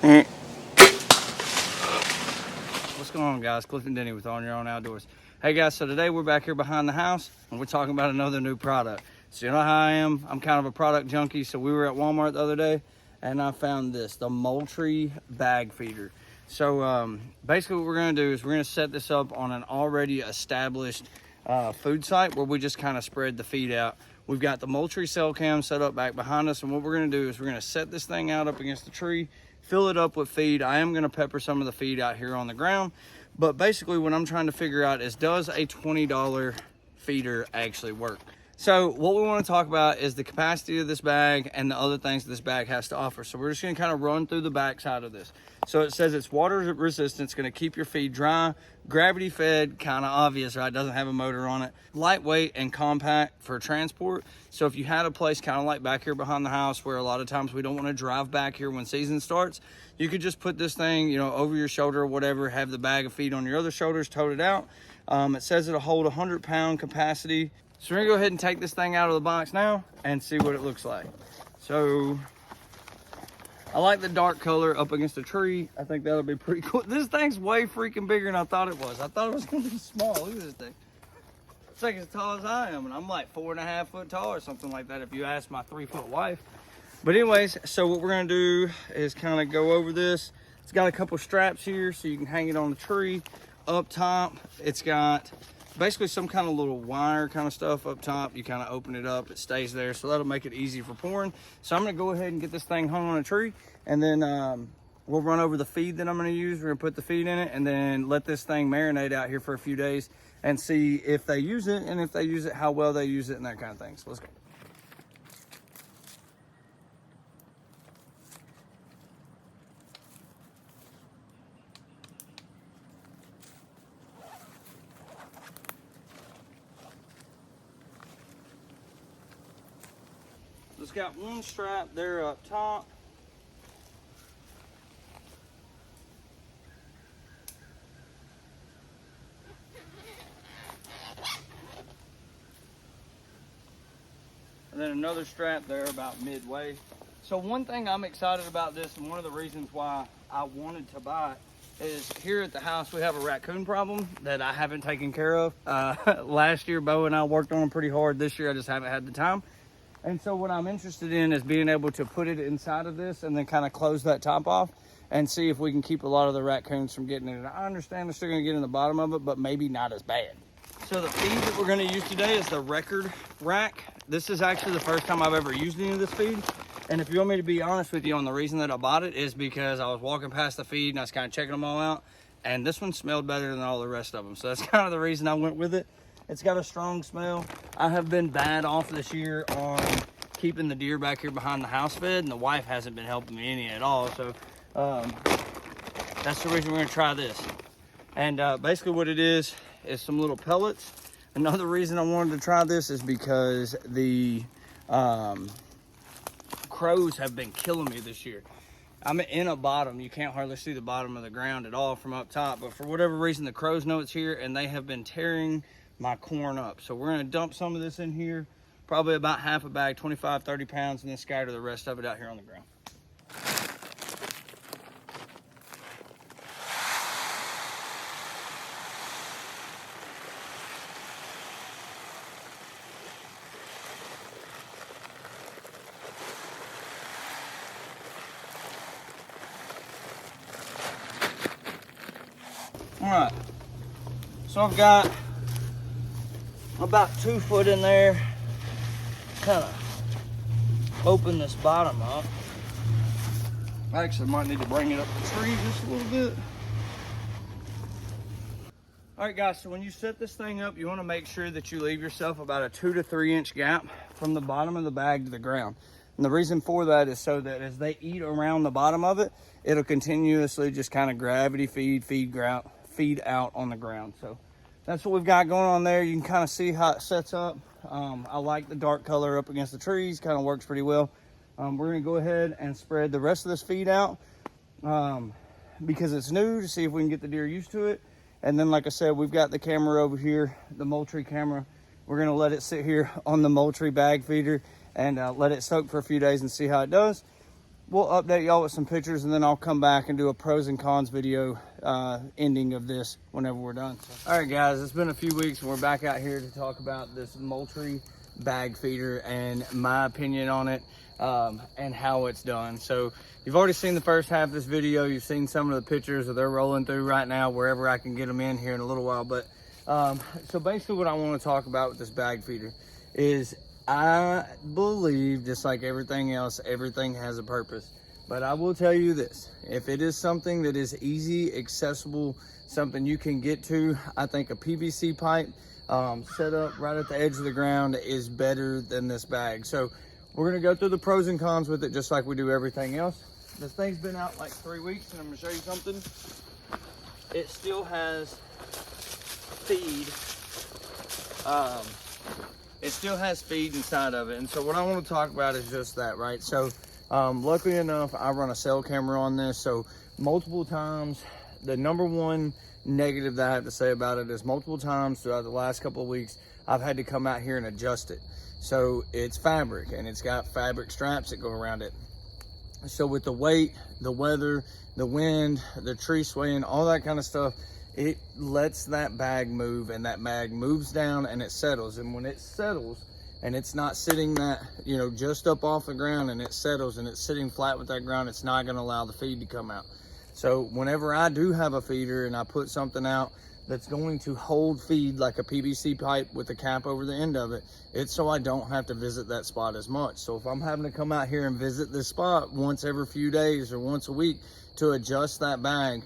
What's going on, guys? Cliff and Denny with On Your Own Outdoors. Hey guys, so today we're back here behind the house and we're talking about another new product. So you know how I am, I'm kind of a product junkie. So we were at Walmart the other day and I found this, the Moultrie bag feeder. So basically what we're gonna do is we're gonna set this up on an already established food site where we just kind of spread the feed out. We've got the Moultrie cell cam set up back behind us, and what we're gonna do is we're gonna set this thing out up against the tree, fill it up with feed. I am gonna pepper some of the feed out here on the ground, but basically what I'm trying to figure out is, does a $20 feeder actually work? So what we want to talk about is the capacity of this bag and the other things that this bag has to offer. So we're just going to kind of run through the back side of this. So it says it's water resistant, it's going to keep your feed dry, gravity fed, kind of obvious, right? Doesn't have a motor on it. Lightweight and compact for transport. So if you had a place kind of like back here behind the house where a lot of times we don't want to drive back here when season starts, you could just put this thing, you know, over your shoulder or whatever, have the bag of feed on your other shoulders, tote it out. It says it'll hold 100-pound capacity. So we're gonna go ahead and take this thing out of the box now and see what it looks like. So I like the dark color up against the tree. I think that'll be pretty cool. This thing's way freaking bigger than I thought it was. I thought it was gonna be small. Look at this thing. It's like as tall as I am, and I'm like 4.5 foot tall or something like that if you ask my 3-foot wife. But anyways, so what we're gonna do is kind of go over this. It's got a couple straps here so you can hang it on the tree. Up top, it's got basically some kind of little wire kind of stuff up top. You kind of open it up, it stays there, so that'll make it easy for pouring. So I'm gonna go ahead and get this thing hung on a tree, and then we'll run over the feed that I'm gonna use. We're gonna put the feed in it and then let this thing marinate out here for a few days and see if they use it, and if they use it, how well they use it, and that kind of thing. So let's go. It's got one strap there up top. And then another strap there about midway. So one thing I'm excited about this, and one of the reasons why I wanted to buy it, is here at the house we have a raccoon problem that I haven't taken care of. Last year Bo and I worked on them pretty hard. This year I just haven't had the time. And so what I'm interested in is being able to put it inside of this and then kind of close that top off and see if we can keep a lot of the raccoons from getting in it. I understand they're still gonna get in the bottom of it, but maybe not as bad. So the feed that we're gonna use today is the record rack. This is actually the first time I've ever used any of this feed. And if you want me to be honest with you on the reason that I bought it, is because I was walking past the feed and I was kind of checking them all out. And this one smelled better than all the rest of them. So that's kind of the reason I went with it. It's got a strong smell. I have been bad off this year on keeping the deer back here behind the house fed, and the wife hasn't been helping me any at all. So that's the reason we're gonna try this. And basically what it is some little pellets. Another reason I wanted to try this is because the crows have been killing me this year. I'm in a bottom. You can't hardly see the bottom of the ground at all from up top, but for whatever reason, the crows know it's here and they have been tearing my corn up. So we're gonna dump some of this in here, probably about half a bag, 25, 30 pounds, and then scatter the rest of it out here on the ground. All right, so I've got about 2 foot in there. Kind of open this bottom up. I actually might need to bring it up the tree just a little bit. All right guys, so when you set this thing up, you want to make sure that you leave yourself about a 2 to 3 inch gap from the bottom of the bag to the ground. And the reason for that is so that as they eat around the bottom of it, it'll continuously just kind of gravity feed out on the ground. So that's what we've got going on there. You can kind of see how it sets up. I like the dark color up against the trees, kind of works pretty well. We're gonna go ahead and spread the rest of this feed out because it's new, to see if we can get the deer used to it. And then, like I said, we've got the camera over here, the Moultrie camera. We're gonna let it sit here on the Moultrie bag feeder and let it soak for a few days and see how it does. we'll update y'all with some pictures, and then I'll come back and do a pros and cons video ending of this whenever we're done. So, all right guys, it's been a few weeks and we're back out here to talk about this Moultrie bag feeder and my opinion on it, and how it's done. So you've already seen the first half of this video. You've seen some of the pictures that they're rolling through right now, wherever I can get them in here in a little while. But so basically what I want to talk about with this bag feeder is, I believe, just like everything else, everything has a purpose. But I will tell you this, if it is something that is easy, accessible, something you can get to, I think a PVC pipe set up right at the edge of the ground is better than this bag. So we're gonna go through the pros and cons with it, just like we do everything else. This thing's been out like 3 weeks, and I'm gonna show you something. It still has feed. It still has feed inside of it. And so what I want to talk about is just that, right? So luckily enough, I run a cell camera on this. So multiple times, the number one negative that I have to say about it is multiple times throughout the last couple of weeks, I've had to come out here and adjust it. So it's fabric, and it's got fabric straps that go around it. So with the weight, the weather, the wind, the tree swaying, all that kind of stuff, it lets that bag move, and that bag moves down and it settles. And when it settles and it's not sitting that, you know, just up off the ground, and it settles and it's sitting flat with that ground, it's not going to allow the feed to come out. So whenever I do have a feeder and I put something out that's going to hold feed, like a PVC pipe with a cap over the end of it, it's so I don't have to visit that spot as much. So if I'm having to come out here and visit this spot once every few days or once a week to adjust that bag,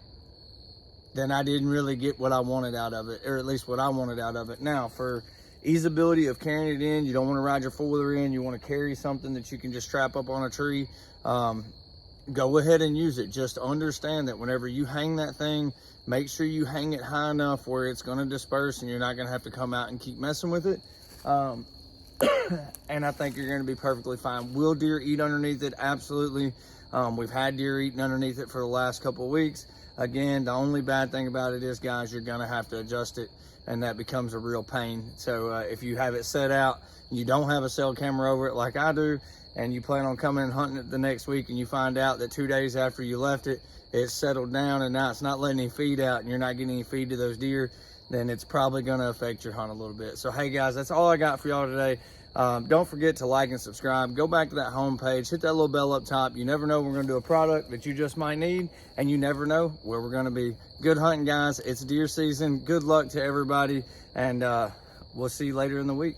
then I didn't really get what I wanted out of it, or at least what I wanted out of it. Now, for easeability of carrying it in, you don't want to ride your four-wheeler in, you want to carry something that you can just strap up on a tree, go ahead and use it. Just understand that whenever you hang that thing, make sure you hang it high enough where it's going to disperse and you're not going to have to come out and keep messing with it. And I think you're going to be perfectly fine. Will deer eat underneath it? Absolutely. We've had deer eating underneath it for the last couple of weeks. Again, the only bad thing about it is, guys, you're going to have to adjust it, and that becomes a real pain. So if you have it set out, you don't have a cell camera over it like I do, and you plan on coming and hunting it the next week, and you find out that 2 days after you left it, it's settled down and now it's not letting any feed out, and you're not getting any feed to those deer, then it's probably going to affect your hunt a little bit. So hey guys, that's all I got for y'all today. Don't forget to like and subscribe. Go back to that home page, hit that little bell up top. You never know, we're going to do a product that you just might need, and you never know where we're going to be. Good hunting, guys. It's deer season. Good luck to everybody, and we'll see you later in the week.